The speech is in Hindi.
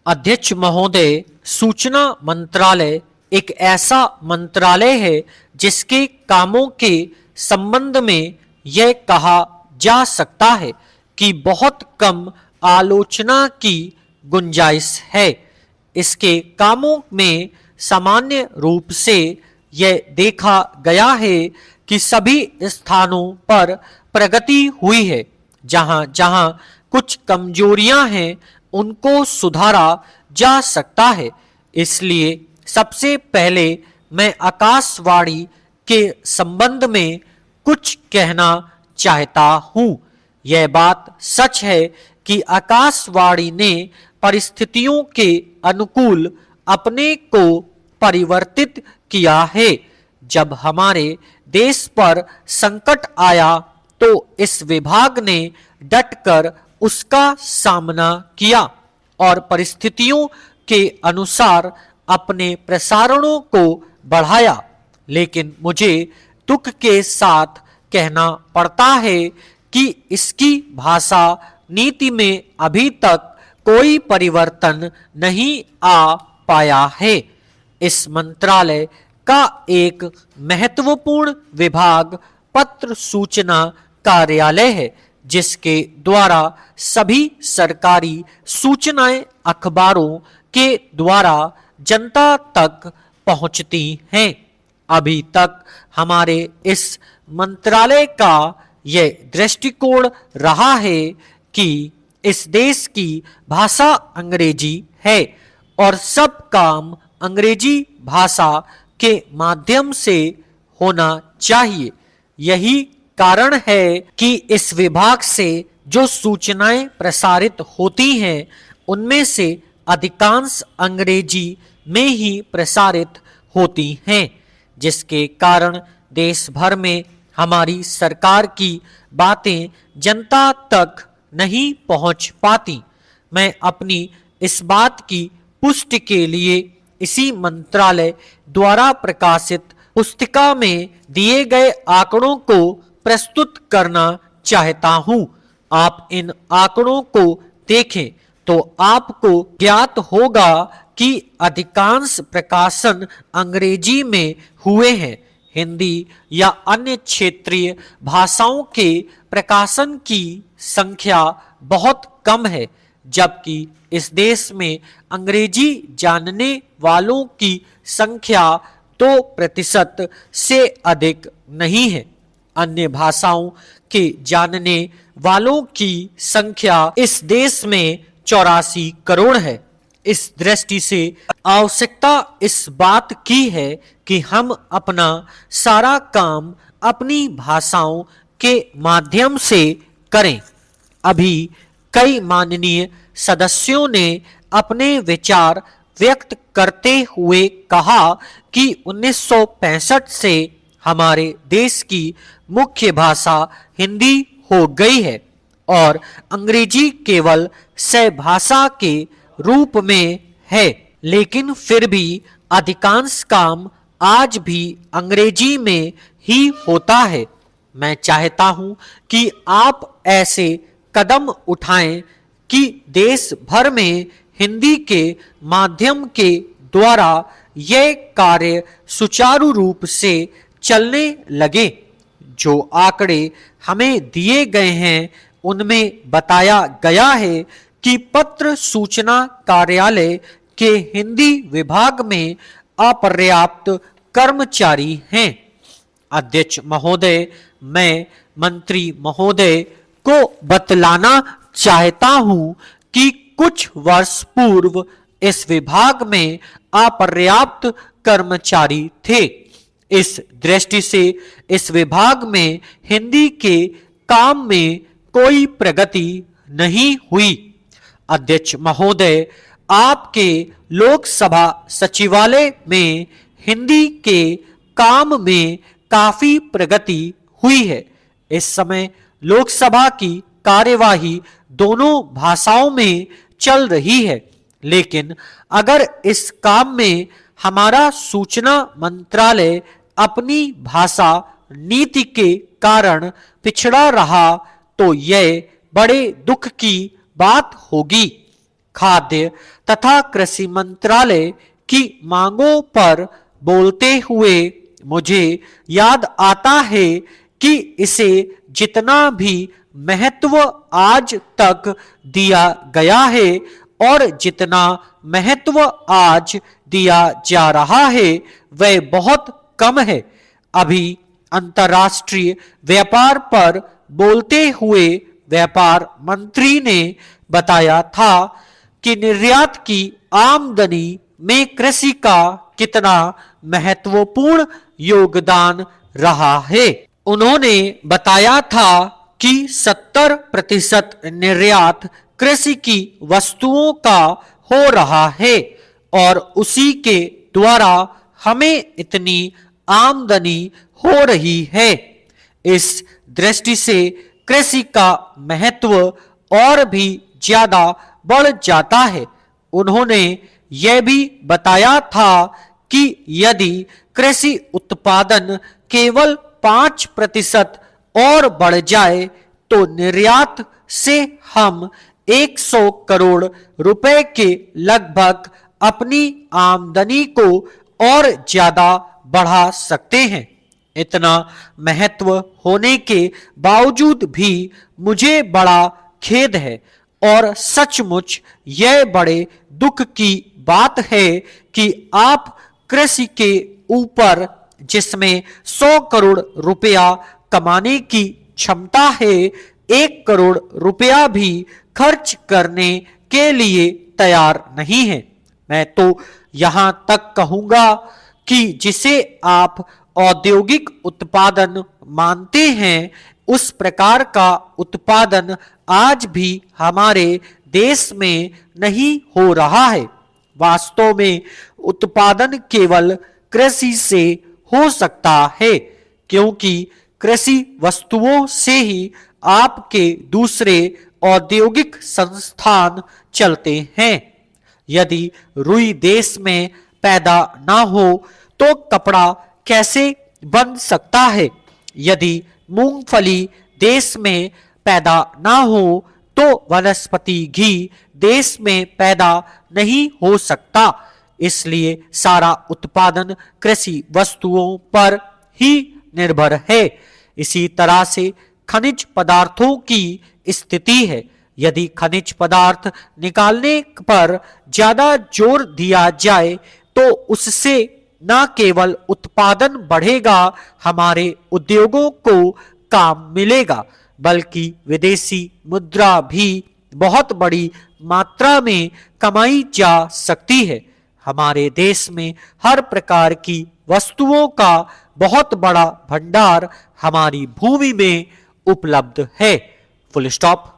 अध्यक्ष महोदय, सूचना मंत्रालय एक ऐसा मंत्रालय है जिसके कामों के संबंध में यह कहा जा सकता है कि बहुत कम आलोचना की गुंजाइश है। इसके कामों में सामान्य रूप से यह देखा गया है कि सभी स्थानों पर प्रगति हुई है। जहां जहां कुछ कमजोरियां हैं उनको सुधारा जा सकता है। इसलिए सबसे पहले मैं आकाशवाणी के संबंध में कुछ कहना चाहता हूं। यह बात सच है कि आकाशवाणी ने परिस्थितियों के अनुकूल अपने को परिवर्तित किया है। जब हमारे देश पर संकट आया तो इस विभाग ने डटकर उसका सामना किया और परिस्थितियों के अनुसार अपने प्रसारणों को बढ़ाया। लेकिन मुझे दुख के साथ कहना पड़ता है कि इसकी भाषा नीति में अभी तक कोई परिवर्तन नहीं आ पाया है। इस मंत्रालय का एक महत्वपूर्ण विभाग पत्र सूचना कार्यालय है, जिसके द्वारा सभी सरकारी सूचनाएं अखबारों के द्वारा जनता तक पहुंचती हैं। अभी तक हमारे इस मंत्रालय का यह दृष्टिकोण रहा है कि इस देश की भाषा अंग्रेजी है और सब काम अंग्रेजी भाषा के माध्यम से होना चाहिए। यही कारण है कि इस विभाग से जो सूचनाएं प्रसारित होती हैं उनमें से अधिकांश अंग्रेजी में ही प्रसारित होती हैं, जिसके कारण देश भर में हमारी सरकार की बातें जनता तक नहीं पहुंच पाती। मैं अपनी इस बात की पुष्टि के लिए इसी मंत्रालय द्वारा प्रकाशित पुस्तिका में दिए गए आंकड़ों को प्रस्तुत करना चाहता हूं। आप इन आंकड़ों को देखें तो आपको ज्ञात होगा कि अधिकांश प्रकाशन अंग्रेजी में हुए हैं। हिंदी या अन्य क्षेत्रीय भाषाओं के प्रकाशन की संख्या बहुत कम है, जबकि इस देश में अंग्रेजी जानने वालों की संख्या 2% से अधिक नहीं है। अन्य भाषाओं के जानने वालों की संख्या इस देश में 84 करोड़ है। इस दृष्टि से आवश्यकता इस बात की है कि हम अपना सारा काम अपनी भाषाओं के माध्यम से करें। अभी कई माननीय सदस्यों ने अपने विचार व्यक्त करते हुए कहा कि 1965 से हमारे देश की मुख्य भाषा हिंदी हो गई है और अंग्रेजी केवल सहभाषा के रूप में है। लेकिन फिर भी अधिकांश काम आज भी अंग्रेजी में ही होता है। मैं चाहता हूं कि आप ऐसे कदम उठाएं कि देश भर में हिंदी के माध्यम के द्वारा यह कार्य सुचारू रूप से चलने लगे। जो आंकड़े हमें दिए गए हैं उनमें बताया गया है कि पत्र सूचना कार्यालय के हिंदी विभाग में अपर्याप्त कर्मचारी हैं। अध्यक्ष महोदय, मैं मंत्री महोदय को बतलाना चाहता हूं कि कुछ वर्ष पूर्व इस विभाग में अपर्याप्त कर्मचारी थे। इस दृष्टि से इस विभाग में हिंदी के काम में कोई प्रगति नहीं हुई। अध्यक्ष महोदय, आपके लोकसभा सचिवालय में हिंदी के काम में काफी प्रगति हुई है। इस समय लोकसभा की कार्यवाही दोनों भाषाओं में चल रही है, लेकिन अगर इस काम में हमारा सूचना मंत्रालय अपनी भाषा नीति के कारण पिछड़ा रहा तो यह बड़े दुख की बात होगी। खाद्य तथा कृषि मंत्रालय की मांगों पर बोलते हुए मुझे याद आता है कि इसे जितना भी महत्व आज तक दिया गया है और जितना महत्व आज दिया जा रहा है वह बहुत कम है। अभी अंतर्राष्ट्रीय व्यापार पर बोलते हुए व्यापार मंत्री ने बताया था कि निर्यात की आमदनी में कृषि का कितना महत्वपूर्ण योगदान रहा है। उन्होंने बताया था कि 70% निर्यात कृषि की वस्तुओं का हो रहा है और उसी के द्वारा हमें इतनी आमदनी हो रही है। इस दृष्टि से कृषि का महत्व और भी ज्यादा बढ़ जाता है। उन्होंने यह भी बताया था कि यदि कृषि उत्पादन केवल 5% और बढ़ जाए तो निर्यात से हम 100 करोड़ रुपए के लगभग अपनी आमदनी को और ज्यादा बढ़ा सकते हैं। इतना महत्व होने के बावजूद भी मुझे बड़ा खेद है और सचमुच यह बड़े दुख की बात है कि आप कृषि के ऊपर जिसमें 100 करोड़ रुपया कमाने की क्षमता है 1 करोड़ रुपया भी खर्च करने के लिए तैयार नहीं है। मैं तो यहां तक कहूंगा कि जिसे आप औद्योगिक उत्पादन मानते हैं उस प्रकार का उत्पादन आज भी हमारे देश में नहीं हो रहा है। वास्तव में उत्पादन केवल कृषि से हो सकता है क्योंकि कृषि वस्तुओं से ही आपके दूसरे औद्योगिक संस्थान चलते हैं। यदि रुई देश में पैदा ना हो तो कपड़ा कैसे बन सकता है? यदि मूंगफली देश में पैदा ना हो तो वनस्पति घी देश में पैदा नहीं हो सकता। इसलिए सारा उत्पादन कृषि वस्तुओं पर ही निर्भर है। इसी तरह से खनिज पदार्थों की स्थिति है। यदि खनिज पदार्थ निकालने पर ज्यादा जोर दिया जाए तो उससे न केवल उत्पादन बढ़ेगा, हमारे उद्योगों को काम मिलेगा, बल्कि विदेशी मुद्रा भी बहुत बड़ी मात्रा में कमाई जा सकती है। हमारे देश में हर प्रकार की वस्तुओं का बहुत बड़ा भंडार हमारी भूमि में उपलब्ध है। Full stop.